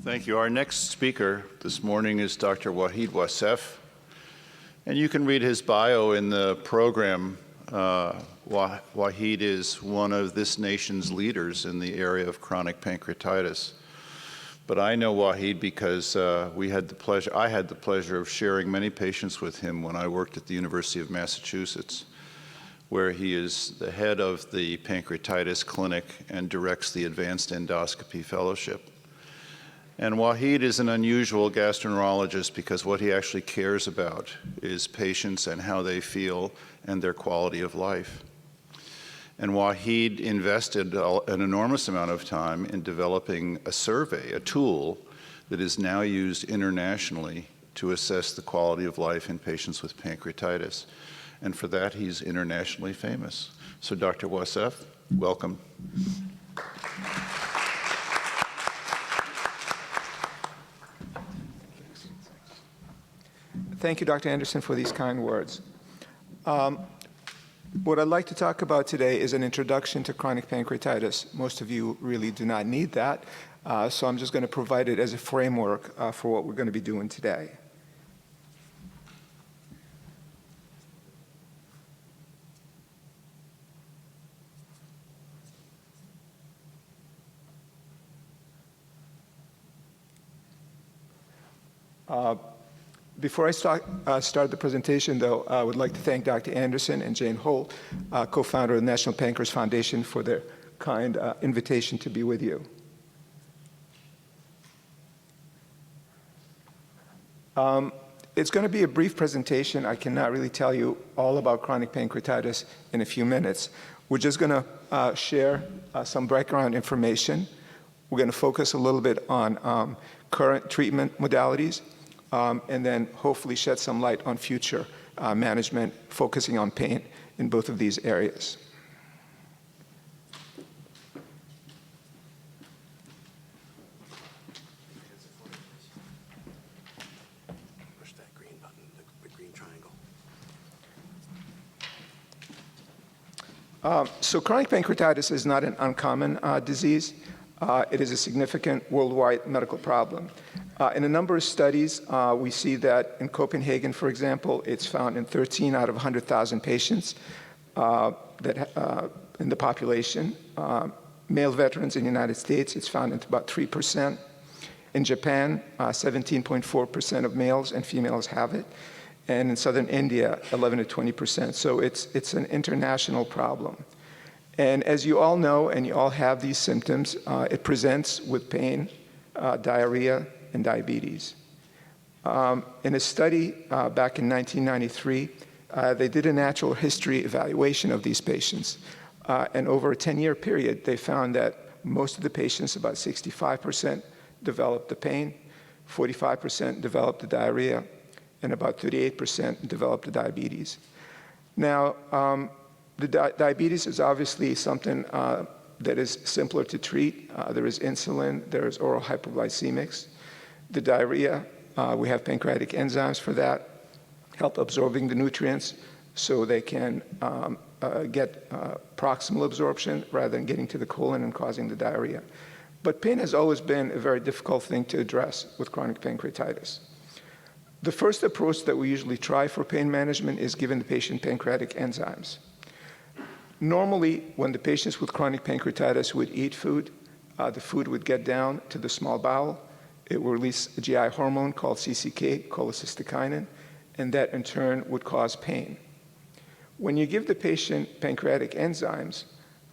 Thank you. Our next speaker this morning is Dr. Wahid Wassef, and you can read his bio in the program. Wahid is one of this nation's leaders in the area of chronic pancreatitis. But I know Wahid because I had the pleasure of sharing many patients with him when I worked at the University of Massachusetts, where he is the head of the pancreatitis clinic and directs the Advanced Endoscopy Fellowship. And Wahid is an unusual gastroenterologist because what he actually cares about is patients and how they feel and their quality of life. And Wahid invested an enormous amount of time in developing a survey, a tool that is now used internationally to assess the quality of life in patients with pancreatitis. And for that, he's internationally famous. So Dr. Wassef, welcome. Thank you, Dr. Anderson, for these kind words. What I'd like to talk about today is an introduction to chronic pancreatitis. Most of you really do not need that, so I'm just going to provide it as a framework for what we're going to be doing today. Before I start the presentation, though, I would like to thank Dr. Anderson and Jane Holt, co-founder of the National Pancreas Foundation, for their kind invitation to be with you. It's going to be a brief presentation. I cannot really tell you all about chronic pancreatitis in a few minutes. We're just going to share some background information. We're going to focus a little bit on current treatment modalities, and then hopefully shed some light on future management, focusing on pain in both of these areas. Push that green button, the green triangle. So chronic pancreatitis is not an uncommon disease. It is a significant worldwide medical problem. In a number of studies, we see that in Copenhagen, for example, it's found in 13 out of 100,000 patients in the population. Male veterans in the United States, it's found in about 3%. In Japan, 17.4% of males and females have it. And in southern India, 11 to 20%. So it's an international problem. And as you all know, and you all have these symptoms, it presents with pain, diarrhea, and diabetes. In a study back in 1993, they did a natural history evaluation of these patients. And over a 10-year period, they found that most of the patients, about 65%, developed the pain, 45% developed the diarrhea, and about 38% developed the diabetes. Now, the diabetes is obviously something that is simpler to treat. There is insulin, there is oral hypoglycemics. The diarrhea, we have pancreatic enzymes for that, help absorbing the nutrients so they can get proximal absorption rather than getting to the colon and causing the diarrhea. But pain has always been a very difficult thing to address with chronic pancreatitis. The first approach that we usually try for pain management is giving the patient pancreatic enzymes. Normally, when the patients with chronic pancreatitis would eat food, the food would get down to the small bowel. It will release a GI hormone called CCK, cholecystokinin, and that in turn would cause pain. When you give the patient pancreatic enzymes,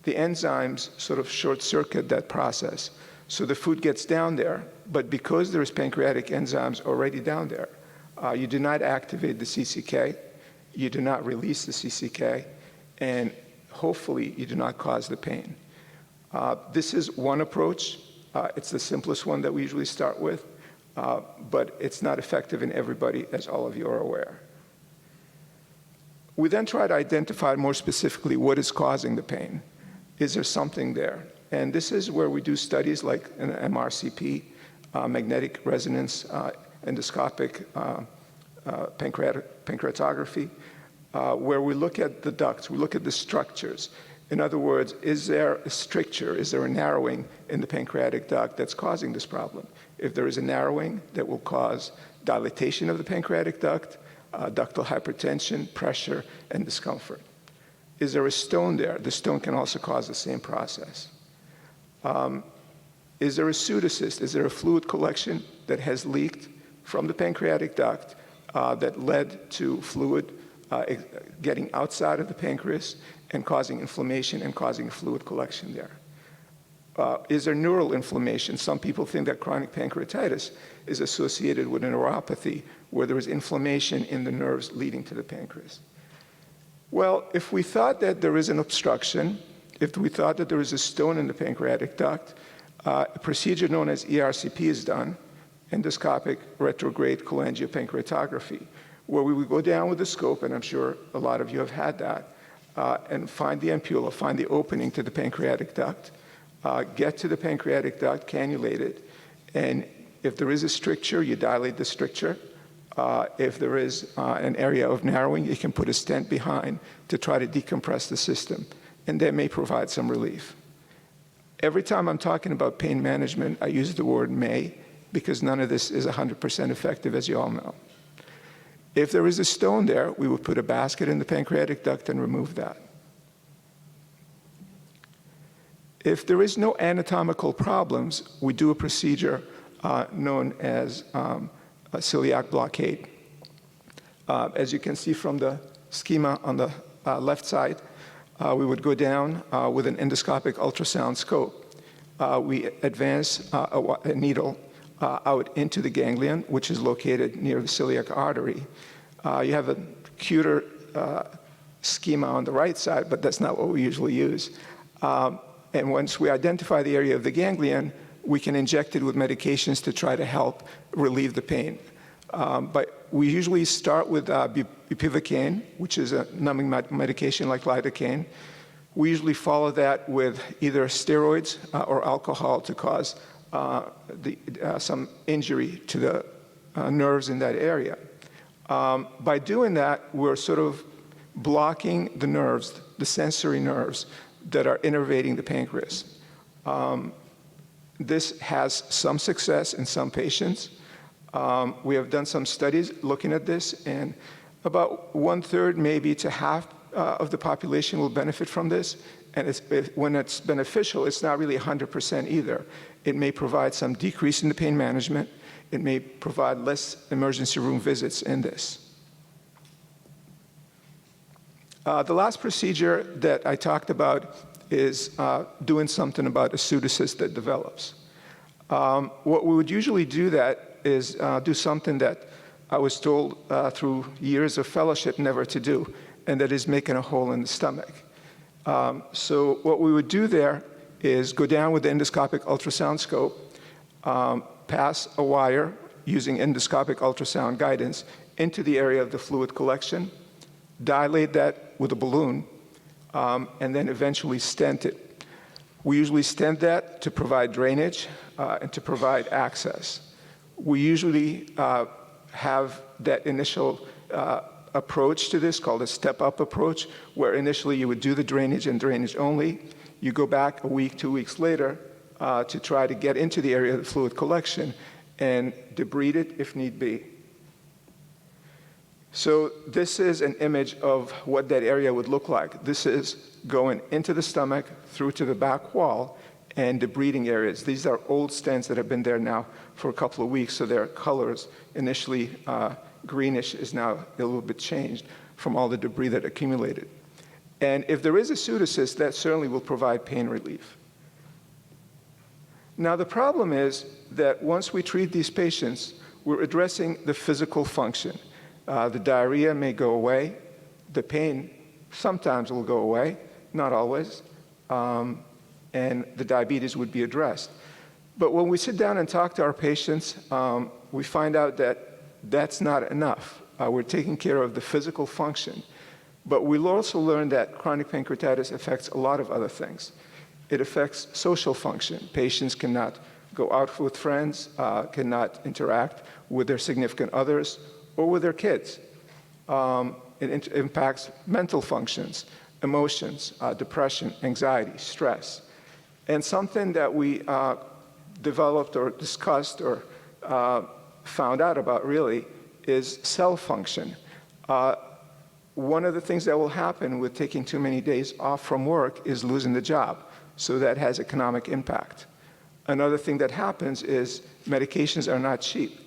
the enzymes sort of short-circuit that process. So the food gets down there, but because there's pancreatic enzymes already down there, you do not activate the CCK, you do not release the CCK, and hopefully you do not cause the pain. This is one approach. It's the simplest one that we usually start with, but it's not effective in everybody, as all of you are aware. We then try to identify more specifically what is causing the pain. Is there something there? And this is where we do studies like an MRCP, magnetic resonance, endoscopic pancreatography, where we look at the ducts, we look at the structures. In other words, is there a stricture, is there a narrowing in the pancreatic duct that's causing this problem? If there is a narrowing, that will cause dilatation of the pancreatic duct, ductal hypertension, pressure, and discomfort. Is there a stone there? The stone can also cause the same process. Is there a pseudocyst? Is there a fluid collection that has leaked from the pancreatic duct that led to fluid getting outside of the pancreas and causing inflammation and causing fluid collection there? Is there neural inflammation? Some people think that chronic pancreatitis is associated with a neuropathy where there is inflammation in the nerves leading to the pancreas. Well, if we thought that there is an obstruction, if we thought that there is a stone in the pancreatic duct, a procedure known as ERCP is done, endoscopic retrograde cholangiopancreatography, where we would go down with the scope, and I'm sure a lot of you have had that, and find the ampulla, find the opening to the pancreatic duct, get to the pancreatic duct, cannulate it, and if there is a stricture, you dilate the stricture. If there is an area of narrowing, you can put a stent behind to try to decompress the system, and that may provide some relief. Every time I'm talking about pain management, I use the word may, because none of this is 100% effective, as you all know. If there is a stone there, we would put a basket in the pancreatic duct and remove that. If there is no anatomical problems, we do a procedure known as a celiac blockade. As you can see from the schema on the left side, we would go down with an endoscopic ultrasound scope. We advance a needle out into the ganglion, which is located near the celiac artery. You have a cuter schema on the right side, but that's not what we usually use. And once we identify the area of the ganglion, we can inject it with medications to try to help relieve the pain. But we usually start with bupivacaine, which is a numbing medication like lidocaine. We usually follow that with either steroids or alcohol to cause some injury to the nerves in that area. By doing that, we're sort of blocking the nerves, the sensory nerves that are innervating the pancreas. This has some success in some patients. We have done some studies looking at this, and about 1/3, maybe to half of the population will benefit from this. And when it's beneficial, it's not really 100% either. It may provide some decrease in the pain management. It may provide less emergency room visits in this. The last procedure that I talked about is doing something about a pseudocyst that develops. What we would usually do that is do something that I was told through years of fellowship never to do, and that is making a hole in the stomach. So what we would do there is go down with the endoscopic ultrasound scope, pass a wire using endoscopic ultrasound guidance into the area of the fluid collection, dilate that with a balloon, and then eventually stent it. We usually stent that to provide drainage and to provide access. We usually have that initial approach to this called a step-up approach, where initially you would do the drainage and drainage only. You go back a week, 2 weeks later to try to get into the area of the fluid collection and debride it if need be. So this is an image of what that area would look like. This is going into the stomach, through to the back wall, and debriding areas. These are old stents that have been there now for a couple of weeks, so their colors, initially greenish, is now a little bit changed from all the debris that accumulated. And if there is a pseudocyst, that certainly will provide pain relief. Now the problem is that once we treat these patients, we're addressing the physical function. The diarrhea may go away. The pain sometimes will go away, not always. And the diabetes would be addressed. But when we sit down and talk to our patients, we find out that that's not enough. We're taking care of the physical function. But we'll also learn that chronic pancreatitis affects a lot of other things. It affects social function. Patients cannot go out with friends, cannot interact with their significant others, or with their kids. It impacts mental functions, emotions, depression, anxiety, stress. And something that we developed or discussed or found out about really is cell function. One of the things that will happen with taking too many days off from work is losing the job. So that has economic impact. Another thing that happens is medications are not cheap.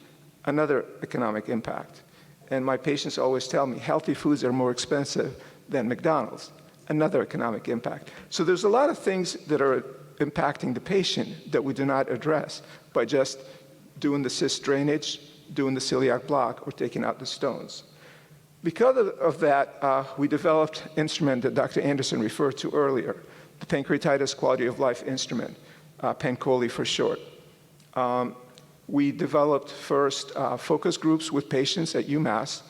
Another economic impact. And my patients always tell me healthy foods are more expensive than McDonald's. Another economic impact. So there's a lot of things that are impacting the patient that we do not address by just doing the cyst drainage, doing the celiac block, or taking out the stones. Because of that, we developed an instrument that Dr. Anderson referred to earlier, the Pancreatitis Quality of Life Instrument, PANCOLI for short. We developed first focus groups with patients at UMASS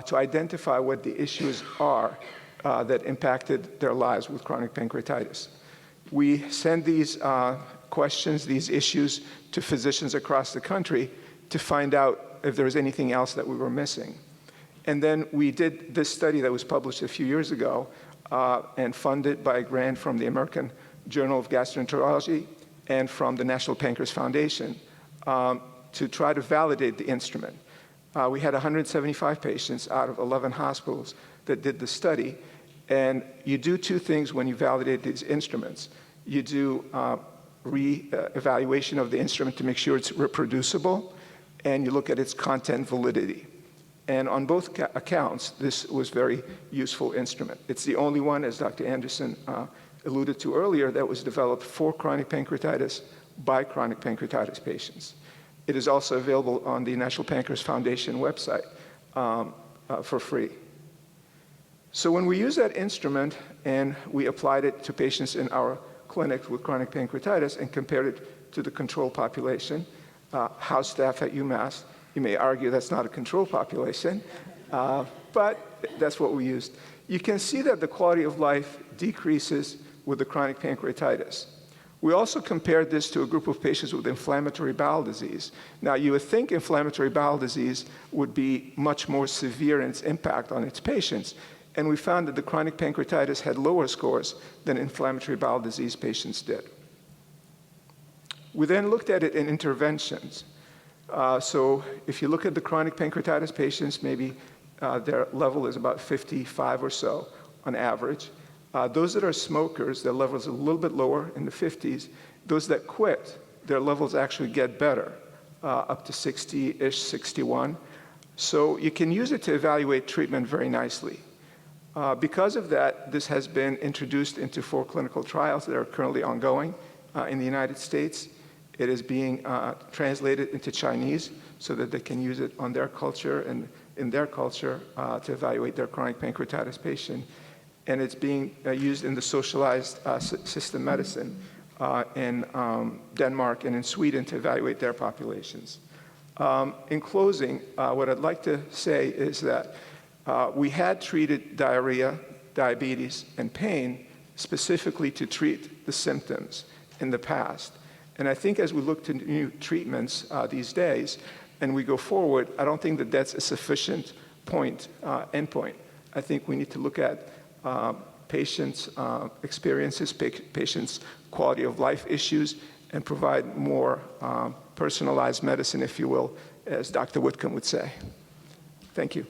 to identify what the issues are that impacted their lives with chronic pancreatitis. We send these questions, these issues, to physicians across the country to find out if there was anything else that we were missing. And then we did this study that was published a few years ago and funded by a grant from the American Journal of Gastroenterology and from the National Pancreas Foundation to try to validate the instrument. We had 175 patients out of 11 hospitals that did the study. And you do two things when you validate these instruments. You do re-evaluation of the instrument to make sure it's reproducible, and you look at its content validity. And on both accounts, this was a very useful instrument. It's the only one, as Dr. Anderson alluded to earlier, that was developed for chronic pancreatitis by chronic pancreatitis patients. It is also available on the National Pancreas Foundation website for free. So when we use that instrument and we applied it to patients in our clinic with chronic pancreatitis and compared it to the control population, house staff at UMass, you may argue that's not a control population, but that's what we used. You can see that the quality of life decreases with the chronic pancreatitis. We also compared this to a group of patients with inflammatory bowel disease. Now, you would think inflammatory bowel disease would be much more severe in its impact on its patients, and we found that the chronic pancreatitis had lower scores than inflammatory bowel disease patients did. We then looked at it in interventions. So if you look at the chronic pancreatitis patients, maybe their level is about 55 or so on average. Those that are smokers, their level is a little bit lower in the 50s. Those that quit, their levels actually get better, up to 60-ish, 61. So you can use it to evaluate treatment very nicely. Because of that, this has been introduced into 4 clinical trials that are currently ongoing in the United States. It is being translated into Chinese so that they can use it on their culture and in their culture to evaluate their chronic pancreatitis patient. And it's being used in the socialized system medicine in Denmark and in Sweden to evaluate their populations. In closing, what I'd like to say is that we had treated diarrhea, diabetes, and pain specifically to treat the symptoms in the past. And I think as we look to new treatments these days, and we go forward, I don't think that that's a sufficient endpoint. I think we need to look at patients' experiences, patients' quality of life issues, and provide more personalized medicine, if you will, as Dr. Whitcomb would say. Thank you.